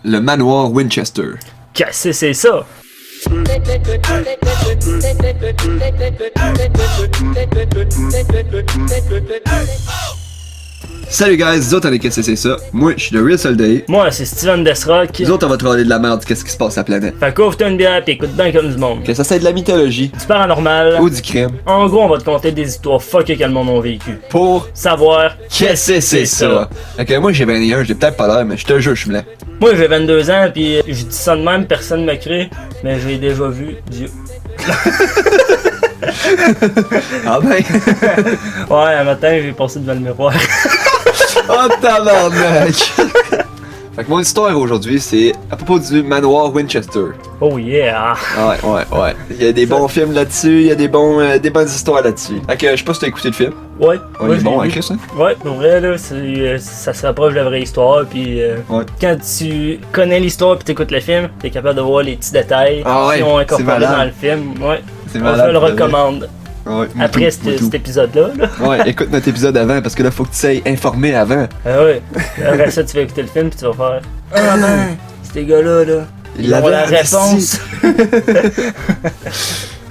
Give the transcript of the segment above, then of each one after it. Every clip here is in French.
le manoir Winchester. Qu'est-ce que c'est ça? Salut guys, nous autres on est Qu'est-ce que c'est ça? Moi, je suis le Real Soldat. Moi, c'est Steven Desrock. Nous autres on va te parler de la merde, qu'est-ce qui se passe à la planète. Fait qu'ouvre-toi une bière pis écoute bien comme du monde. Que ça c'est de la mythologie Du paranormal. ou du crime. En gros, on va te conter des histoires fuckées que le monde a vécu. Pour Savoir Qu'est-ce que c'est ça? Ok, moi j'ai 21, j'ai peut-être pas l'air, mais je te jure, je suis blanc. Moi, j'ai 22 ans pis je dis ça de même, personne me crée, mais j'ai déjà vu Dieu. Ah ben. Ouais, un matin, j'ai passé devant le miroir. Oh tabarnak! Fait que mon histoire aujourd'hui, c'est à propos du manoir Winchester. Oh yeah! Ouais. Il y a des bons films là-dessus, il y a des bonnes histoires là-dessus. Fait que je sais pas si t'as écouté le film. Ouais, Ouais, moi, il est je bon, l'ai hein, vu. Chris, hein? Ouais, pour vrai, là, ça se rapproche de la vraie histoire, puis Ouais. quand tu connais l'histoire puis t'écoutes le film, t'es capable de voir les petits détails Ah ouais, qui ont c'est incorporés malade. dans le film. Ouais, C'est on malade. le recommande. Ouais, moi Après tout, moi cet tout. épisode-là, là. Ouais, écoute notre épisode avant parce que là faut que tu sois informé avant. Ah ouais. Après ça, tu vas écouter le film puis tu vas faire ah ben, ces gars-là, là, ils ont la réponse.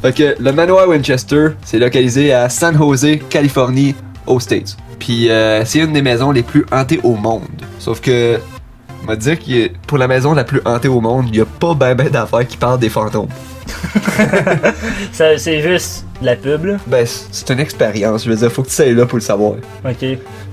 Fait que le manoir Winchester, c'est localisé à San Jose, Californie, aux States. Puis c'est une des maisons les plus hantées au monde. Sauf que, on va dire que pour la maison la plus hantée au monde, il y a pas ben d'affaires qui parlent des fantômes. Ça, c'est juste de la pub, là. Ben, c'est une expérience, je veux dire, faut que tu sois là pour le savoir. Ok.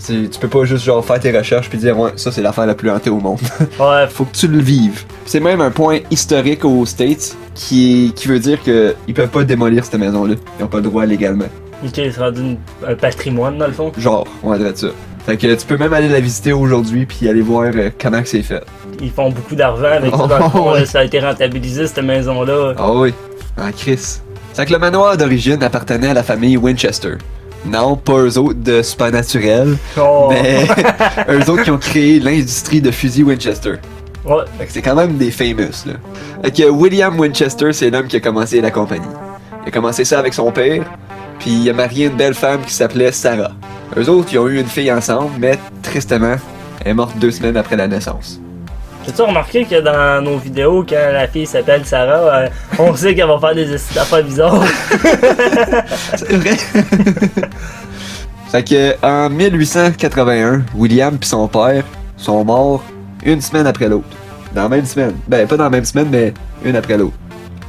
Tu peux pas juste genre faire tes recherches puis dire ouais, ça c'est l'affaire la plus hantée au monde. Ouais, Faut que tu le vives. C'est même un point historique aux States qui veut dire que ils peuvent pas démolir cette maison-là. Ils ont pas le droit légalement. ok, c'est rendu un patrimoine, dans le fond. Genre, on va dire ça. Fait que tu peux même aller la visiter aujourd'hui puis aller voir comment que c'est fait. Ils font beaucoup d'argent avec ça, dans le fond, Ouais. là, ça a été rentabilisé, cette maison-là. Ah oui, en Chris. C'est que le manoir d'origine appartenait à la famille Winchester. Non, pas eux autres de Supernaturel, Oh. mais eux autres qui ont créé l'industrie de fusils Winchester. Ouais. Fait que c'est quand même des famous, là. Fait que William Winchester, c'est l'homme qui a commencé la compagnie. Il a commencé ça avec son père, puis il a marié une belle femme qui s'appelait Sarah. Eux autres, ils ont eu une fille ensemble, mais tristement, elle est morte 2 semaines après la naissance. As-tu remarqué que dans nos vidéos, quand la fille s'appelle Sarah, on sait qu'elle va faire des affaires bizarres? C'est vrai? Fait que en 1881, William puis son père sont morts 1 semaine après l'autre. Dans la même semaine. Ben, pas dans la même semaine, mais une après l'autre.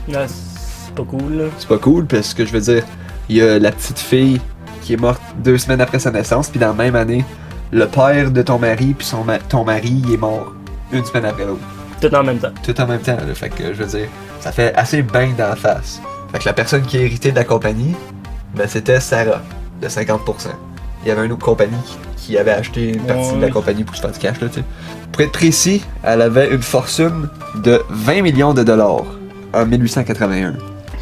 Non, c'est pas cool, là. C'est pas cool parce que je veux dire, il y a la petite fille qui est morte 2 semaines après sa naissance, puis dans la même année, le père de ton mari puis ton mari il est mort 1 semaine après l'autre. Tout en même temps. Tout en même temps, là. Fait que je veux dire, ça fait assez bang dans la face. Fait que la personne qui a hérité de la compagnie, ben c'était Sarah, de 50%. Il y avait une autre compagnie qui avait acheté une partie de la Ouais. compagnie pour se faire du cash, là, tu sais. Pour être précis, elle avait une fortune de 20 millions de dollars en 1881.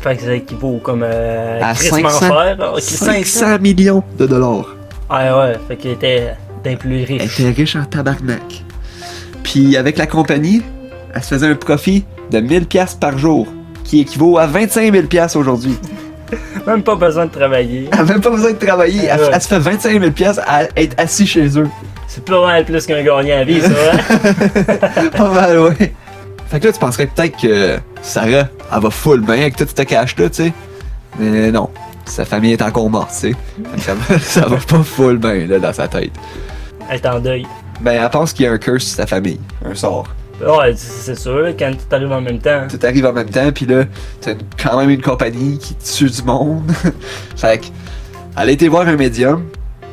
Fait que ça équivaut comme À crissement 500. cher. Ok, 500 millions de dollars. Ah ouais, fait qu'elle était des plus Elle riches. était riche en tabarnak. Puis avec la compagnie, elle se faisait un profit de 1000 pièces par jour, qui équivaut à 25 000 pièces aujourd'hui. Même pas besoin de travailler. Elle a même pas besoin de travailler. Elle, Ouais. elle se fait 25 000 pièces à être assis chez eux. C'est pas mal plus qu'un gagnant à vie, ça, hein? Pas mal, ouais. Fait que là, tu penserais peut-être que Sarah, elle va full bien avec tout ce cash-là, tu sais. Mais non, sa famille est encore morte, tu sais. Fait que ça va pas full bien, là, dans sa tête. Elle est en deuil. Ben, elle pense qu'il y a un curse sur sa famille, un sort. Ouais, c'est sûr, là, quand tout arrive en même temps. Tout arrive en même temps, puis là, t'as quand même une compagnie qui tue du monde. Fait que, elle a été voir un médium,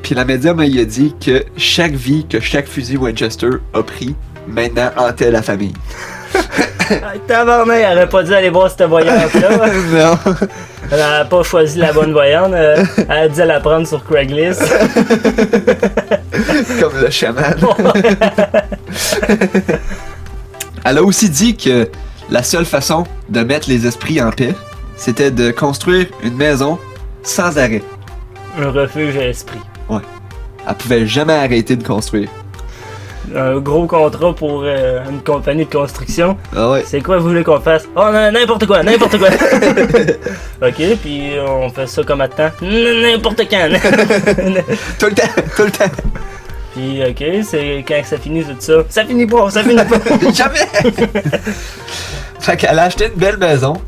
puis la médium, elle lui a dit que chaque vie que chaque fusil Winchester a pris, maintenant hantait la famille. Tabarnak, elle aurait pas dû aller voir cette voyante-là. Non. Elle a pas choisi la bonne voyante. Elle a dû la prendre sur Craigslist. Comme le chaman. Elle a aussi dit que la seule façon de mettre les esprits en paix, c'était de construire une maison sans arrêt. Un refuge à esprit. Elle pouvait jamais arrêter de construire. Un gros contrat pour une compagnie de construction. Ah ouais. C'est quoi vous voulez qu'on fasse? Oh, n'importe quoi, n'importe quoi. Ok, puis on fait ça comme à temps. N'importe quand. Tout le temps, tout le temps. Puis, ok, c'est quand que ça finit tout ça? Ça finit pas, ça finit pas! Jamais! Fait qu'elle a acheté une belle maison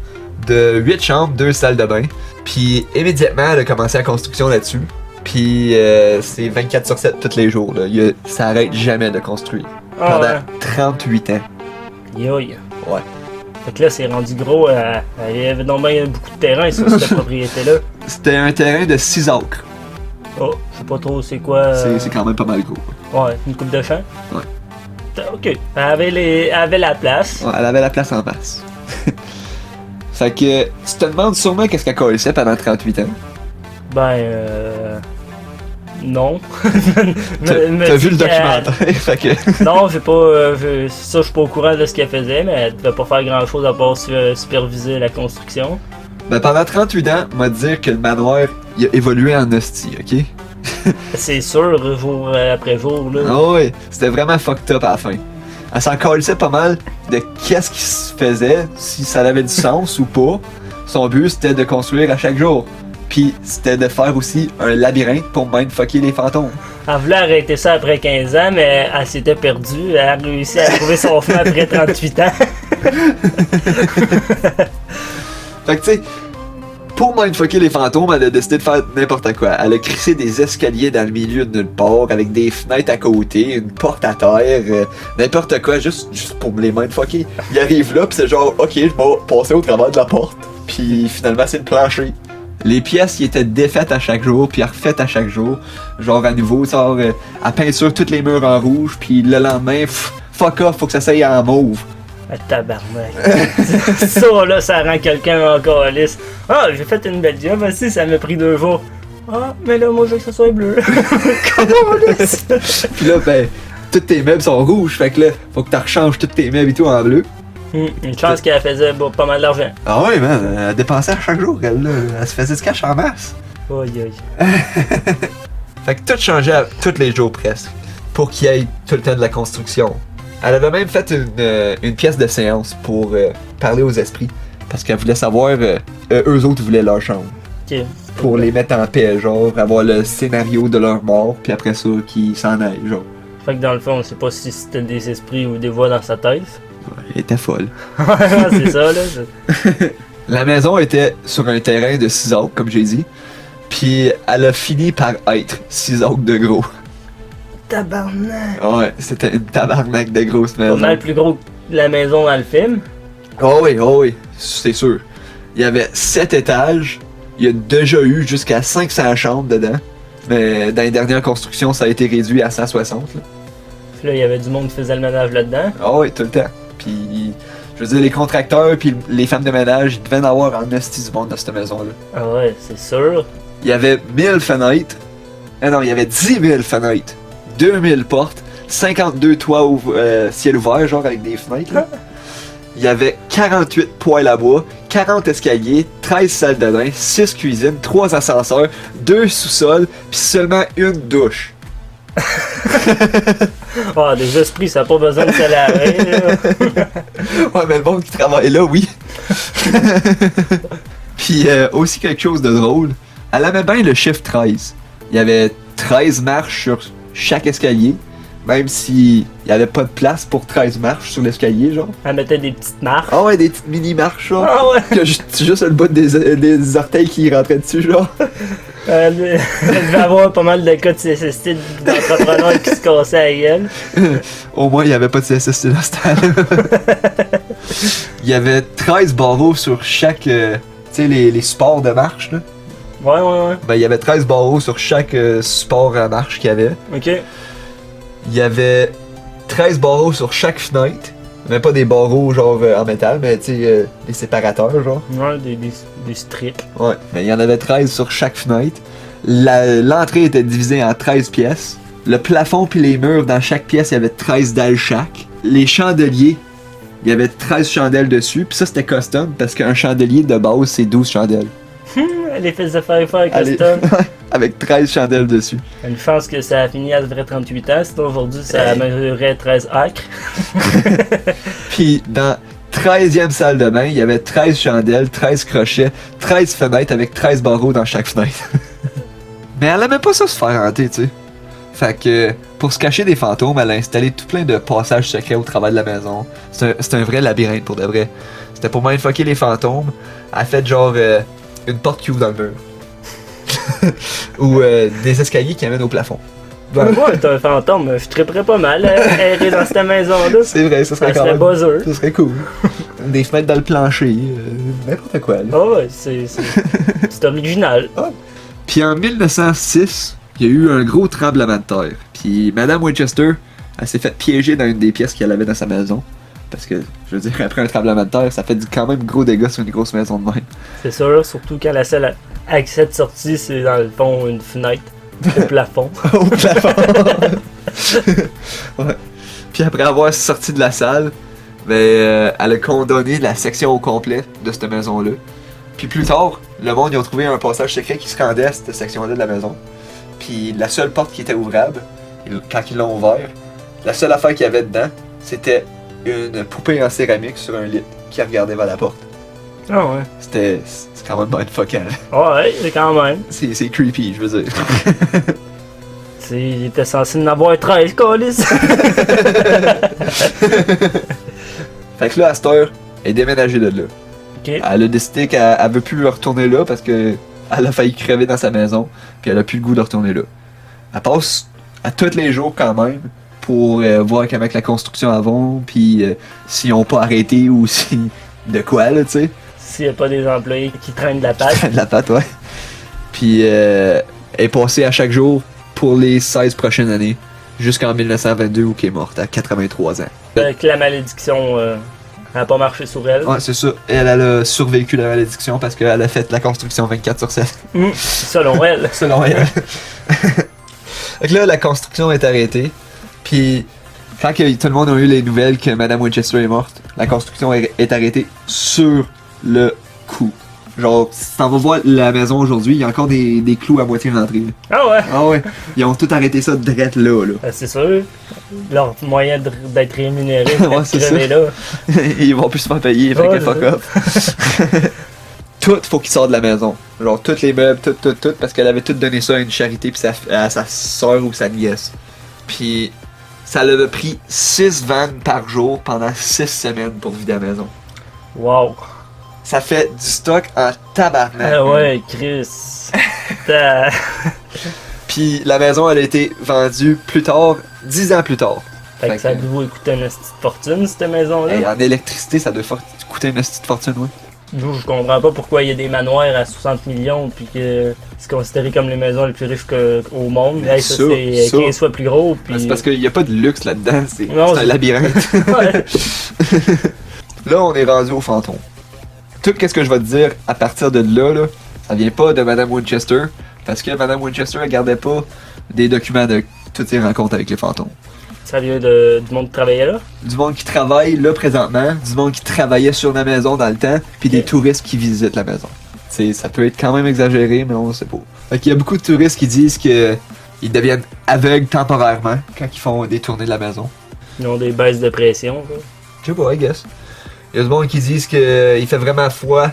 de 8 chambres, 2 salles de bain. Puis immédiatement, elle a commencé la construction là-dessus. Puis c'est 24 sur 7 tous les jours. Là. Ça arrête jamais de construire. Ah, Pendant ouais. 38 ans. Yoï. Ouais. Fait que là, c'est rendu gros. Il y avait donc bien beaucoup de terrain sur cette propriété-là. C'était un terrain de 6 acres. Oh, je sais pas trop c'est quoi. C'est quand même pas mal gros. Ouais, une coupe de champ. Ouais. Ok. Elle avait la place. Ouais, elle avait la place en masse. Fait que tu te demandes sûrement qu'est-ce qu'elle collait pendant 38 ans. Ben, non. T'as vu le documentaire, fait que... Non, j'ai pas. Ça, je suis pas au courant de ce qu'elle faisait, mais elle devait pas faire grand chose à part superviser la construction. Ben pendant 38 ans, on va te dire que le manoir, il a évolué en hostie, ok? C'est sûr, jour après jour, là. Ah ouais, c'était vraiment fucked up à la fin. Elle s'en calissait pas mal de qu'est-ce qui se faisait, si ça avait du sens ou pas. Son but, c'était de construire à chaque jour. Puis c'était de faire aussi un labyrinthe pour mindfucker les fantômes. Elle voulait arrêter ça après 15 ans, mais elle s'était perdue. Elle a réussi à trouver son fin après 38 ans. Fait que tu sais, pour mindfucker les fantômes, elle a décidé de faire n'importe quoi. Elle a crissé des escaliers dans le milieu de nulle part, avec des fenêtres à côté, une porte à terre, n'importe quoi, juste pour me les mindfucker. Il arrive là, pis c'est genre, ok, je vais passer au travers de la porte. Puis finalement, c'est le plancher. Les pièces, ils étaient défaites à chaque jour, puis refaites à chaque jour. Genre à nouveau, genre, à peinture tous les murs en rouge, puis le lendemain, fuck off, faut que ça s'aille en mauve. Ah, tabarnak. Ça, là, ça rend quelqu'un encore lisse. Ah, j'ai fait une belle job aussi, ça m'a pris 2 jours. Ah, mais là, moi, je veux que ça soit bleu. Comment lisse? Puis là, ben, tous tes meubles sont rouges, fait que là, faut que tu rechanges tous tes meubles et tout en bleu. Une chance qu'elle faisait pas mal d'argent. Ah ouais, man, elle dépensait à chaque jour, elle, là. Elle se faisait du cash en masse. Aïe, aïe. Fait que tout changeait tous les jours presque, pour qu'il y ait tout le temps de la construction. Elle avait même fait une pièce de séance pour parler aux esprits, parce qu'elle voulait savoir, eux autres voulaient leur chambre. Ok. Pour les mettre en paix, genre, avoir le scénario de leur mort, puis après ça, qu'ils s'en aillent, genre. Fait que dans le fond, on sait pas si c'était des esprits ou des voix dans sa tête. Ouais, elle était folle. C'est ça, là. La maison était sur un terrain de 6 acres, comme j'ai dit, puis elle a fini par être 6 acres de gros. Tabarnak. Ouais, c'était une tabarnak de grosse Pas maison. mal plus gros que la maison dans le film. Oh oui, c'est sûr. Il y avait 7 étages, il y a déjà eu jusqu'à 500 chambres dedans, mais dans les dernières constructions, ça a été réduit à 160. Là. Puis là, il y avait du monde qui faisait le ménage là-dedans. Oh oui, tout le temps. Puis, je veux dire, les contracteurs puis les femmes de ménage, ils devaient en avoir en esti du monde dans cette maison-là. Ah ouais, c'est sûr. Il y avait 1000 fenêtres. Ah non, il y avait 10 000 fenêtres. 2000 portes. 52 toits ciel ouvert, genre avec des fenêtres. Là. Il y avait 48 poêles à bois, 40 escaliers, 13 salles de bain, 6 cuisines, 3 ascenseurs, 2 sous-sols, puis seulement une douche. Ah, des esprits, ça n'a pas besoin de se laver, là. Ouais, mais le monde qui travaille là, oui. Puis aussi quelque chose de drôle, elle aimait bien le chiffre 13. Il y avait 13 marches sur chaque escalier, même s'il n'y avait pas de place pour 13 marches sur l'escalier, genre. Elle mettait des petites marques. Ah ouais, des petites mini-marches, genre. Ah ouais. Que juste le bout des orteils qui rentraient dessus, genre. Elle devait avoir pas mal de cas de CSST d'entrepreneurs qui se cassaient à gueule. Au moins, il n'y avait pas de CSST dans ce temps-là. Il y avait 13 barreaux sur chaque, tu sais, les supports de marche, là. Ouais. Ben, il y avait 13 barreaux sur chaque support à marche qu'il y avait. Ok. Il y avait 13 barreaux sur chaque fenêtre. Mais pas des barreaux genre en métal, mais tu sais, des séparateurs, genre. Ouais, des strips. Ouais, mais il y en avait 13 sur chaque fenêtre. L'entrée était divisée en 13 pièces. Le plafond puis les murs, dans chaque pièce, il y avait 13 dalles chaque. Les chandeliers, il y avait 13 chandelles dessus. Puis ça, c'était custom parce qu'un chandelier de base, c'est 12 chandelles. Elle les faisait faire Allez. custom. Avec 13 chandelles dessus. Une chance que ça a fini à vrai 38 ans, sinon aujourd'hui ça Hey. mesurerait 13 acres. Puis dans 13e salle de bain, il y avait 13 chandelles, 13 crochets, 13 fenêtres avec 13 barreaux dans chaque fenêtre. Mais elle aimait pas ça se faire hanter, tu sais. Fait que pour se cacher des fantômes, elle a installé tout plein de passages secrets au travers de la maison. C'est un vrai labyrinthe pour de vrai. C'était pour mindfucker les fantômes. Elle a fait genre une porte qui ouvre dans le mur. Ou des escaliers qui amènent au plafond. Ben, moi, t'es un fantôme, je triperais pas mal à errer dans cette maison-là. C'est vrai, ça serait Ça quand serait même... buzzer. Ça serait cool. Des fenêtres dans le plancher, n'importe quoi là. Ah ouais, c'est original. Puis en 1906, il y a eu un gros tremblement de terre. Puis Madame Winchester, elle s'est fait piéger dans une des pièces qu'elle avait dans sa maison. Parce que, je veux dire, après un tremblement de terre, ça fait quand même gros dégâts sur une grosse maison de même. C'est sûr, surtout quand la seule accès de sortie, c'est dans le fond une fenêtre au plafond. Au plafond! Ouais. Puis après avoir sorti de la salle, ben, elle a condamné la section au complet de cette maison-là. Puis plus tard, le monde, ils ont trouvé un passage secret qui se rendait à cette section-là de la maison. Puis la seule porte qui était ouvrable, quand ils l'ont ouvert, la seule affaire qu'il y avait dedans, c'était une poupée en céramique sur un lit qui regardait vers la porte. Ah ouais. C'est quand même mindfuckant. Ouais, c'est quand même. C'est creepy, je veux dire. Il était censé en avoir 13, câlisse. Fait que là, à cette heure, elle est déménagée de là. Ok. Elle a décidé qu'elle veut plus retourner là parce que elle a failli crever dans sa maison, puis elle a plus le goût de retourner là. Elle passe à tous les jours quand même pour voir qu'avec la construction avant, puis s'ils ont pas arrêté ou si de quoi là, tu sais. S'il n'y a pas des employés qui traînent de la patte. De la patte, ouais. Puis elle est passée à chaque jour pour les 16 prochaines années, jusqu'en 1922 où elle est morte à 83 ans. Avec la malédiction, elle n'a pas marché sur elle. Ouais, c'est ça. Elle a survécu la malédiction parce qu'elle a fait la construction 24/7. Selon elle. Selon elle. Fait que là, la construction est arrêtée. Puis, quand tout le monde a eu les nouvelles que Madame Winchester est morte, la construction est arrêtée sur le coup. Genre, si t'en vas voir la maison aujourd'hui, il y a encore des clous à moitié rentrés. Ah ouais. Ah ouais. Ils ont tout arrêté ça direct là. C'est sûr. Leur moyen d'être rémunéré, Ouais, c'est ça. là. Ils vont plus se faire payer, fait que fuck off. Tout faut qu'ils sortent de la maison. Genre, tous les meubles, tout, parce qu'elle avait tout donné ça à une charité pis à sa soeur ou sa nièce. Puis, ça l'avait pris 6 vannes par jour pendant 6 semaines pour vider la maison. Wow. Ça fait du stock en tabarnak. Ah ouais, Chris. Puis la maison, elle a été vendue plus tard, 10 ans plus tard. Fait que ça doit coûter une petite fortune, cette maison-là. Et en électricité, ça doit coûter une petite fortune, ouais. Nous, je comprends pas pourquoi il y a des manoirs à 60 millions puis que c'est considéré comme les maisons les plus riches au monde. Hey, ça, c'est 15 fois plus gros. Puis... C'est parce qu'il n'y a pas de luxe là-dedans, c'est un labyrinthe. Ouais. Là, on est rendu au fantôme. Tout ce que je vais te dire à partir de là, ça vient pas de Madame Winchester, parce que Madame Winchester, elle gardait pas des documents de toutes ses rencontres avec les fantômes. Ça vient du monde qui travaillait là? Du monde qui travaille là présentement, du monde qui travaillait sur la maison dans le temps, puis des touristes qui visitent la maison. T'sais, ça peut être quand même exagéré, mais on sait pas. Fait qu'il y a beaucoup de touristes qui disent qu'ils deviennent aveugles temporairement quand ils font des tournées de la maison. Ils ont des baisses de pression, quoi. Je sais pas, I guess. Il y a du monde qui disent qu'il fait vraiment froid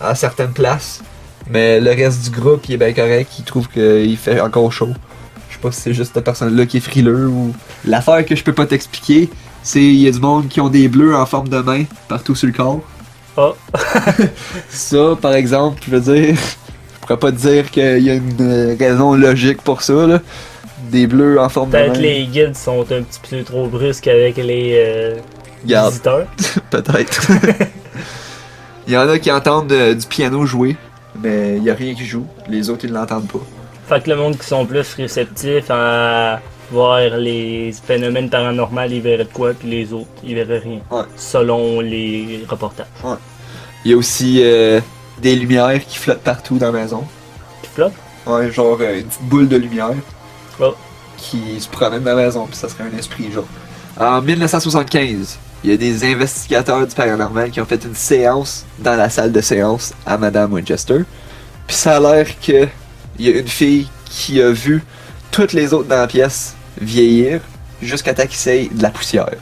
à certaines places, mais le reste du groupe il est bien correct, il trouve qu'il fait encore chaud. Je sais pas si c'est juste cette personne-là qui est frileux ou... L'affaire que je peux pas t'expliquer, c'est qu'il y a du monde qui ont des bleus en forme de main partout sur le corps. Oh. Ça, par exemple, je veux dire, je pourrais pas te dire qu'il y a une raison logique pour ça, là. Des bleus en forme de main. Peut-être les guides sont un petit peu trop brusques avec les visiteurs. Peut-être. Il y en a qui entendent du piano jouer, mais il y a rien qui joue. Les autres, ils l'entendent pas. Fait que le monde qui sont plus réceptifs à voir les phénomènes paranormaux, ils verraient de quoi, puis les autres, ils verraient rien. Ouais. Selon les reportages. Ouais. Il y a aussi des lumières qui flottent partout dans la maison. Qui flottent? Ouais, genre une petite boule de lumière. Oh. Qui se promène dans la maison, puis ça serait un esprit, genre. En 1975, il y a des investigateurs du paranormal qui ont fait une séance dans la salle de séance à Madame Winchester. Puis ça a l'air que il y a une fille qui a vu toutes les autres dans la pièce vieillir jusqu'à temps qu'il s'aille de la poussière.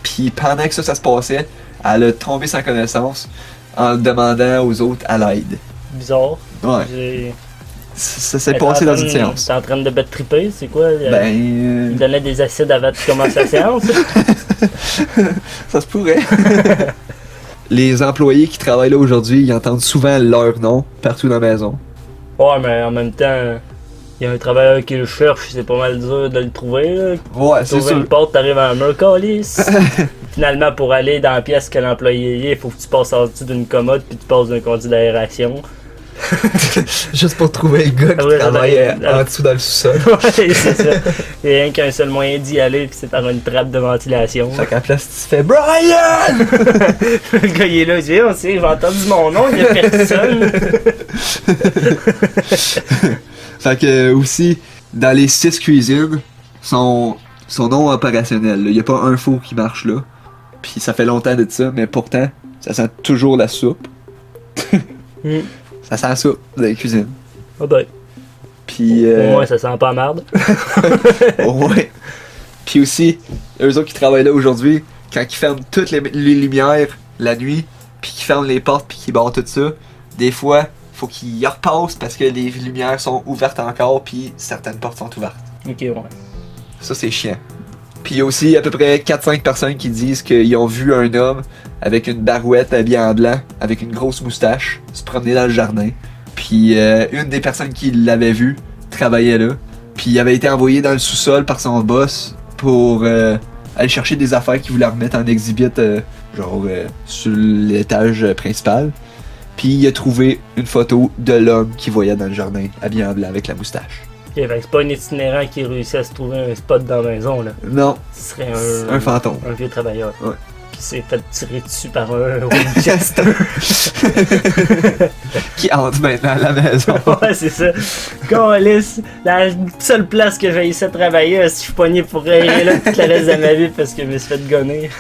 Puis pendant que ça se passait, elle a tombé sans connaissance en demandant aux autres à l'aide. Bizarre. Ouais. Ça s'est passé dans une séance. T'es en train de bête triper, c'est quoi? Ben. Il donnait des acides avant de commencer la séance? Ça se pourrait. Les employés qui travaillent là aujourd'hui, ils entendent souvent leur nom partout dans la maison. Ouais, mais en même temps, il y a un travailleur qui le cherche, c'est pas mal dur de le trouver. Là. Ouais, c'est Trouver sûr. une porte, t'arrives à un mur, câlisse. Finalement, pour aller dans la pièce que l'employé est, il faut que tu passes en dessous d'une commode puis tu passes d'un conduit d'aération. Juste pour trouver le gars qui Ouais, travaille ouais. en dessous dans le sous-sol. Ouais, c'est ça. Il y a rien qu'un seul moyen d'y aller puis c'est par une trappe de ventilation. Fait qu'à la place, tu fais Brian! Le gars il est là, il dit, on sait, j'ai entendu mon nom, il y a personne. Fait que aussi, dans les 6 cuisines, son nom opérationnel. Il n'y a pas un four qui marche là. Puis ça fait longtemps de ça, mais pourtant, ça sent toujours la soupe. Ça sent la soupe dans les cuisines. Ah ben. Puis. Au moins, ça sent pas merde. Ouais. Puis aussi, eux autres qui travaillent là aujourd'hui, quand ils ferment toutes les lumières la nuit, puis qu'ils ferment les portes, puis qu'ils barrent tout ça, des fois, faut qu'ils repassent parce que les lumières sont ouvertes encore, puis certaines portes sont ouvertes. Ok, ouais. Ça, c'est chiant. Puis il y a aussi à peu près 4-5 personnes qui disent qu'ils ont vu un homme avec une barouette habillée en blanc, avec une grosse moustache, se promener dans le jardin. Puis une des personnes qui l'avait vu travaillait là. Puis il avait été envoyé dans le sous-sol par son boss pour aller chercher des affaires qu'il voulait remettre en exhibit, sur l'étage principal. Puis il a trouvé une photo de l'homme qui voyait dans le jardin, habillé en blanc avec la moustache. Ok, fait que c'est pas un itinérant qui réussit à se trouver un spot dans la maison, là. Non, Ce serait un fantôme. un vieux travailleur. Ouais. Qui s'est fait tirer dessus par un Winchester. Qui hante maintenant la maison. Ouais, c'est ça. Câlisse, la seule place que j'ai essayé de travailler, si je suis pogné pour rien là toute la reste de ma vie parce que je me suis fait gonner.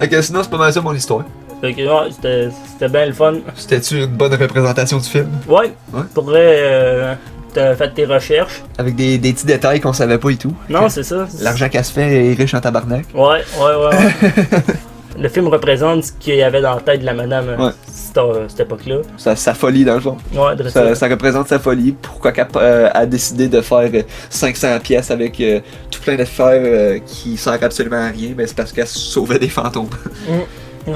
Ok, sinon c'est pas mal ça mon histoire. Fait que ouais, c'était bien le fun. C'était-tu une bonne représentation du film? Ouais, Ouais. pour vrai, t'as fait tes recherches. Avec des petits détails qu'on savait pas et tout. Non, c'est ça. L'argent qu'elle se fait est riche en tabarnak. Ouais. Le film représente ce qu'il y avait dans la tête de la madame cette époque-là. Sa folie dans le fond. Ouais, de ça. Ça représente sa folie. Pourquoi qu'elle a décidé de faire 500 pièces avec tout plein d'affaires qui servent absolument à rien, mais c'est parce qu'elle sauvait des fantômes. Ouais.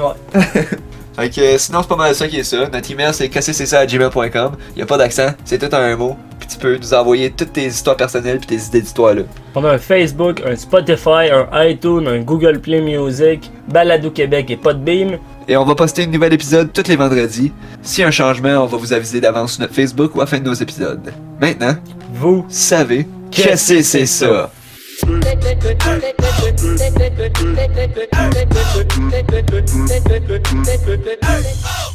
Fait que sinon c'est pas mal ça qui est ça. Notre email c'est kccsa@gmail.com. Y a pas d'accent, c'est tout en un mot. Puis tu peux nous envoyer toutes tes histoires personnelles puis tes idées d'histoires là. On a un Facebook, un Spotify, un iTunes, un Google Play Music, Balado Québec et Podbeam. Et on va poster un nouvel épisode tous les vendredis. S'il y a un changement, on va vous aviser d'avance sur notre Facebook ou à la fin de nos épisodes. Maintenant, Vous savez qu'est-ce que c'est ça? Hey!